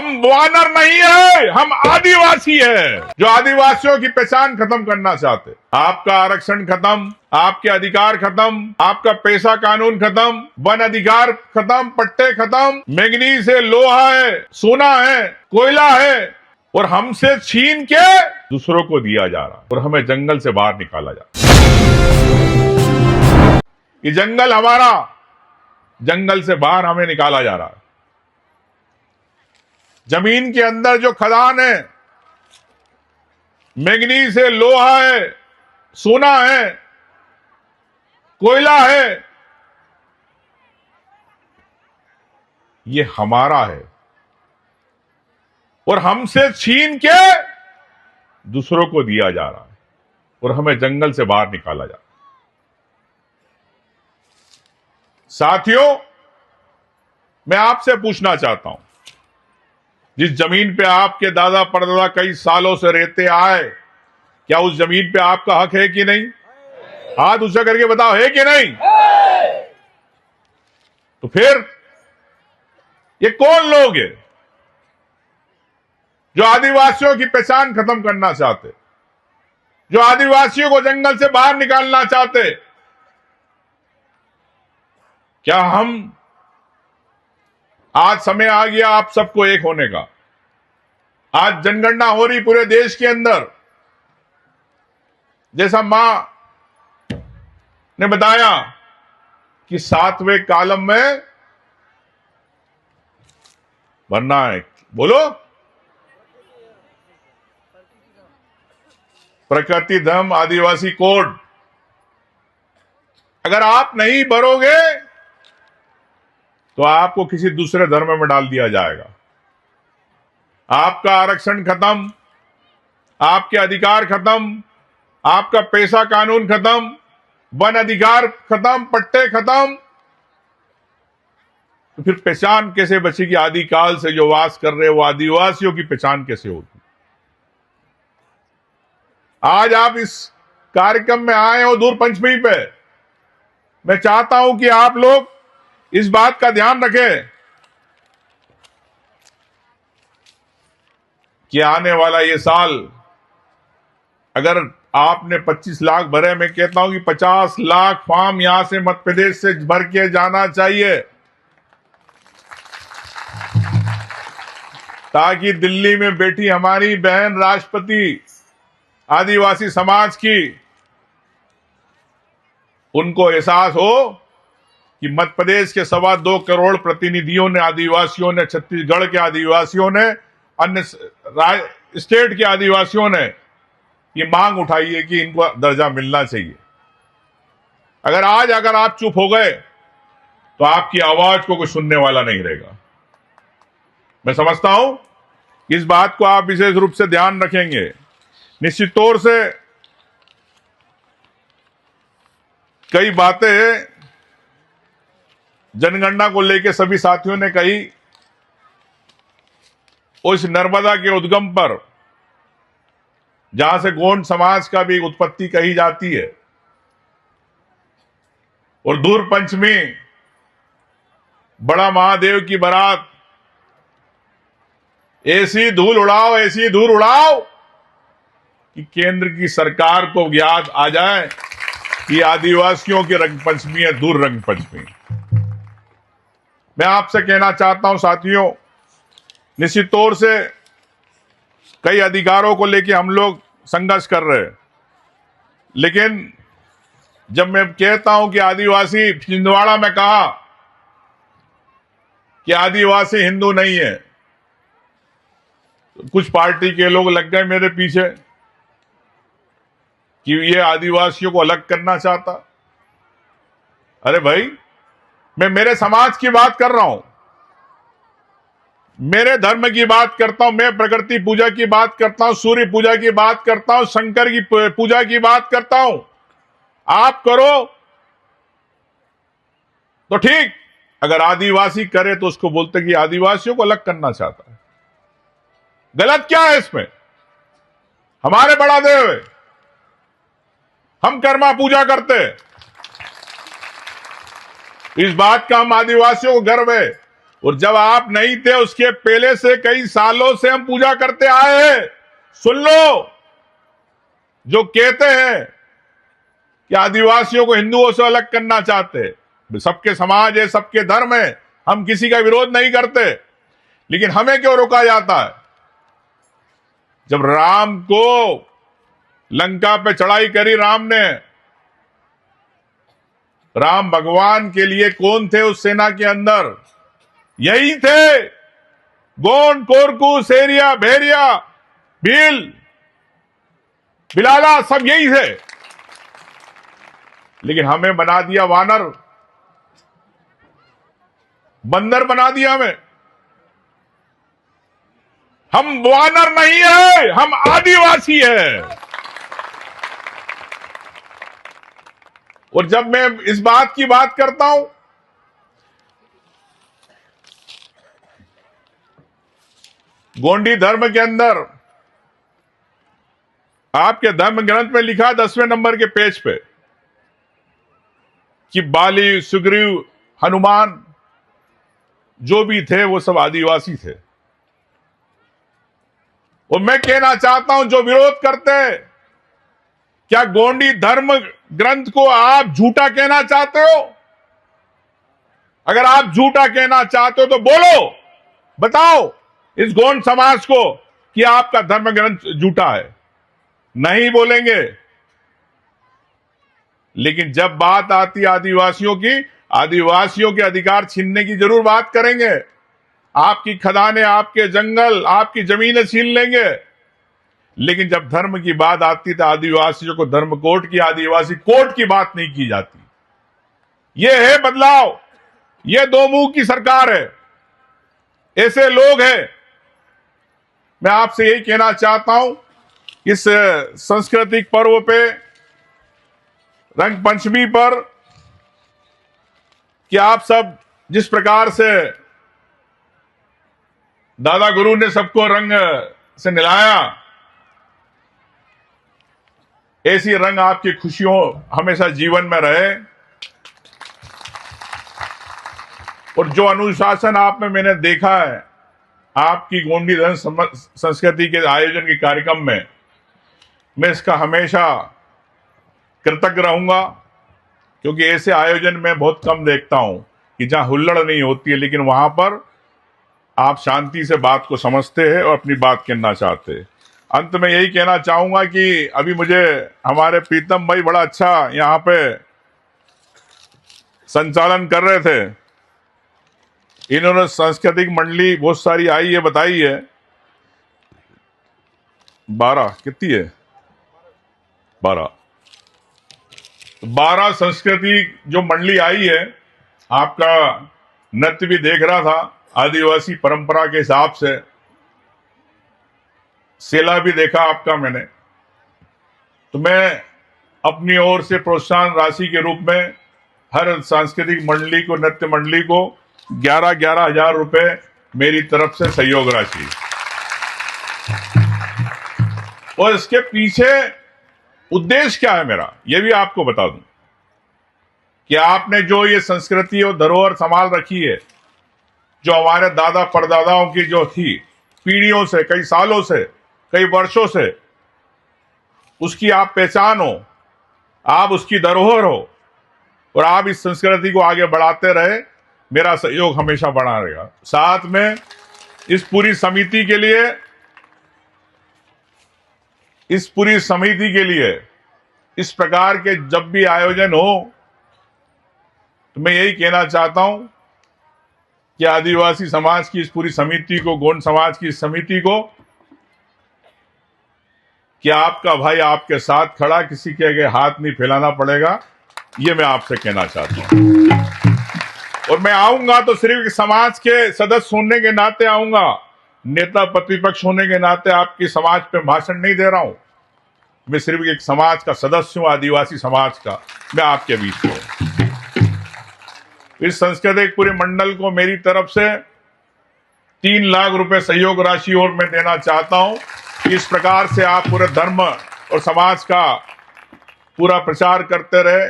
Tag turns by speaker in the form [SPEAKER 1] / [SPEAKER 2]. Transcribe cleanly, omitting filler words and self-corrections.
[SPEAKER 1] हम वानर नहीं है, हम आदिवासी है जो आदिवासियों की पहचान खत्म करना चाहते। आपका आरक्षण खत्म, आपके अधिकार खत्म, आपका पैसा कानून खत्म, वन अधिकार खत्म, पट्टे खत्म, मैंगनीज है, लोहा है, सोना है, कोयला है, और हमसे छीन के दूसरों को दिया जा रहा है और हमें जंगल से बाहर निकाला जा रहा है। ये जंगल हमारा, जंगल से बाहर हमें निकाला जा रहा है। जमीन के अंदर जो खदान है, मैंगनीज है, लोहा है, सोना है, कोयला है, ये हमारा है और हमसे छीन के दूसरों को दिया जा रहा है और हमें जंगल से बाहर निकाला जा रहा है। साथियों, मैं आपसे पूछना चाहता हूं, जिस जमीन पे आपके दादा परदादा कई सालों से रहते आए, क्या उस जमीन पे आपका हक है कि नहीं? हाथ ऊंचा करके बताओ, है कि नहीं? तो फिर ये कौन लोग हैं जो आदिवासियों की पहचान खत्म करना चाहते, जो आदिवासियों को जंगल से बाहर निकालना चाहते? क्या हम, आज समय आ गया आप सबको एक होने का। आज जनगणना हो रही पूरे देश के अंदर। जैसा मां ने बताया कि 7वें कॉलम में भरना है, बोलो, प्रकृति धर्म आदिवासी कोड। अगर आप नहीं भरोगे तो आपको किसी दूसरे धर्म में डाल दिया जाएगा। आपका आरक्षण खत्म, आपके अधिकार खत्म, आपका पैसा कानून खत्म, वन अधिकार खत्म, पट्टे खत्म, तो फिर पहचान कैसे बचेगी? आदिकाल से जो वास कर रहे वो आदिवासियों की पहचान कैसे होगी? आज आप इस कार्यक्रम में आए हो दूर पंचमी पे, मैं चाहता हूं कि आप लोग इस बात का ध्यान रखें कि आने वाला ये साल, अगर आपने 25 लाख भरे, मैं कहता हूं कि 50 लाख फॉर्म यहां से मध्य प्रदेश से भर के जाना चाहिए, ताकि दिल्ली में बैठी हमारी बहन राष्ट्रपति आदिवासी समाज की, उनको एहसास हो कि मध्य प्रदेश के 2.25 करोड़ प्रतिनिधियों ने, आदिवासियों ने, छत्तीसगढ़ के आदिवासियों ने, अन्य स्टेट के आदिवासियों ने ये मांग उठाई है कि इनको दर्जा मिलना चाहिए। अगर आप चुप हो गए तो आपकी आवाज को कोई सुनने वाला नहीं रहेगा। मैं समझता हूं इस बात को आप विशेष रूप से ध्यान रखेंगे। निश्चित तौर से कई बातें जनगणना को लेकर सभी साथियों ने कही। उस नर्मदा के उद्गम पर, जहां से गोंड समाज का भी उत्पत्ति कही जाती है, और दूर पंचमी बड़ा महादेव की बारात, ऐसी धूल उड़ाओ कि केंद्र की सरकार को याद आ जाए कि आदिवासियों की रंग पंचमी है, दूर रंग पंचमी। मैं आपसे कहना चाहता हूं साथियों, निश्चित तौर से कई अधिकारों को लेकर हम लोग संघर्ष कर रहे हैं, लेकिन जब मैं कहता हूं कि आदिवासी, छिंदवाड़ा में कहा कि आदिवासी हिंदू नहीं है, तो कुछ पार्टी के लोग लग गए मेरे पीछे कि ये आदिवासियों को अलग करना चाहता। अरे भाई, मैं मेरे समाज की बात कर रहा हूं, मेरे धर्म की बात करता हूं, मैं प्रकृति पूजा की बात करता हूं, सूर्य पूजा की बात करता हूं, शंकर की पूजा की बात करता हूं। आप करो तो ठीक, अगर आदिवासी करे तो उसको बोलते कि आदिवासियों को अलग करना चाहता है। गलत क्या है इसमें? हमारे बड़ा देव है, हम कर्मा पूजा करते हैं, इस बात का हम आदिवासियों को गर्व है। और जब आप नहीं थे उसके पहले से कई सालों से हम पूजा करते आए हैं। सुन लो, जो कहते हैं कि आदिवासियों को हिंदुओं से अलग करना चाहते हैं, सबके समाज है, सबके धर्म है, हम किसी का विरोध नहीं करते, लेकिन हमें क्यों रोका जाता है? जब राम को लंका पे चढ़ाई करी राम ने, राम भगवान के लिए कौन थे उस सेना के अंदर? यही थे, गोंड, कोरकू, सेरिया, भेरिया, भील, बिलाला, सब यही थे। लेकिन हमें बना दिया वानर, बंदर बना दिया हमें। हम वानर नहीं है, हम आदिवासी है। और जब मैं इस बात की बात करता हूं, गोंडी धर्म के अंदर आपके धर्म ग्रंथ में लिखा 10वें नंबर के पेज पे कि बाली, सुग्रीव, हनुमान जो भी थे वो सब आदिवासी थे। और मैं कहना चाहता हूं, जो विरोध करते हैं, क्या गोंडी धर्म ग्रंथ को आप झूठा कहना चाहते हो? अगर आप झूठा कहना चाहते हो तो बोलो, बताओ इस गोंड समाज को कि आपका धर्म ग्रंथ झूठा है। नहीं बोलेंगे। लेकिन जब बात आती आदिवासियों की, आदिवासियों के अधिकार छीनने की जरूर बात करेंगे। आपकी खदानें, आपके जंगल, आपकी जमीनें छीन लेंगे। लेकिन जब धर्म की बात आती तो आदिवासियों को धर्म कोड की, आदिवासी कोड की बात नहीं की जाती। यह है बदलाव। यह दो मुंह की सरकार है, ऐसे लोग हैं। मैं आपसे यही कहना चाहता हूं, इस सांस्कृतिक पर्व पे, रंग पंचमी पर, कि आप सब जिस प्रकार से दादा गुरु ने सबको रंग से निलाया, ऐसी रंग आपकी खुशियों हमेशा जीवन में रहे। और जो अनुशासन आप में मैंने देखा है आपकी गोंडी धर्म संस्कृति के आयोजन के कार्यक्रम में, मैं इसका हमेशा कृतज्ञ रहूंगा। क्योंकि ऐसे आयोजन में बहुत कम देखता हूं कि जहां हुल्लड़ नहीं होती है, लेकिन वहां पर आप शांति से बात को समझते हैं और अपनी बात कहना चाहते हैं। अंत में यही कहना चाहूंगा कि अभी मुझे हमारे प्रीतम भाई बड़ा अच्छा यहाँ पे संचालन कर रहे थे। इन्होंने सांस्कृतिक मंडली बहुत सारी आई है, बताई है। 12 कितनी है? 12 संस्कृति जो मंडली आई है। आपका नृत्य भी देख रहा था आदिवासी परंपरा के हिसाब से, सेला भी देखा आपका मैंने। तो मैं अपनी ओर से प्रोत्साहन राशि के रूप में हर सांस्कृतिक मंडली को, नृत्य मंडली को 11-11 हजार रुपए मेरी तरफ से सहयोग राशि। और इसके पीछे उद्देश्य क्या है मेरा, यह भी आपको बता दूं कि आपने जो ये संस्कृति और धरोहर संभाल रखी है, जो हमारे दादा परदादाओं की जो थी, पीढ़ियों से, कई सालों से, कई वर्षों से, उसकी आप पहचान हो, आप उसकी धरोहर हो, और आप इस संस्कृति को आगे बढ़ाते रहे। मेरा सहयोग हमेशा बना रहेगा। साथ में इस पूरी समिति के लिए इस प्रकार के जब भी आयोजन हो, तो मैं यही कहना चाहता हूं कि आदिवासी समाज की इस पूरी समिति को, गोंड समाज की इस समिति को, कि आपका भाई आपके साथ खड़ा, किसी के आगे हाथ नहीं फैलाना पड़ेगा। ये मैं आपसे कहना चाहता हूं। और मैं आऊंगा तो सिर्फ समाज के सदस्य होने के नाते आऊंगा, नेता प्रतिपक्ष होने के नाते आपकी समाज पे भाषण नहीं दे रहा हूं। मैं सिर्फ एक समाज का सदस्य हूं, आदिवासी समाज का। मैं आपके बीच में इस सांस्कृतिक पूरे मंडल को मेरी तरफ से 3 लाख रुपए सहयोग राशि और मैं देना चाहता हूं। इस प्रकार से आप पूरे धर्म और समाज का पूरा प्रचार करते रहे।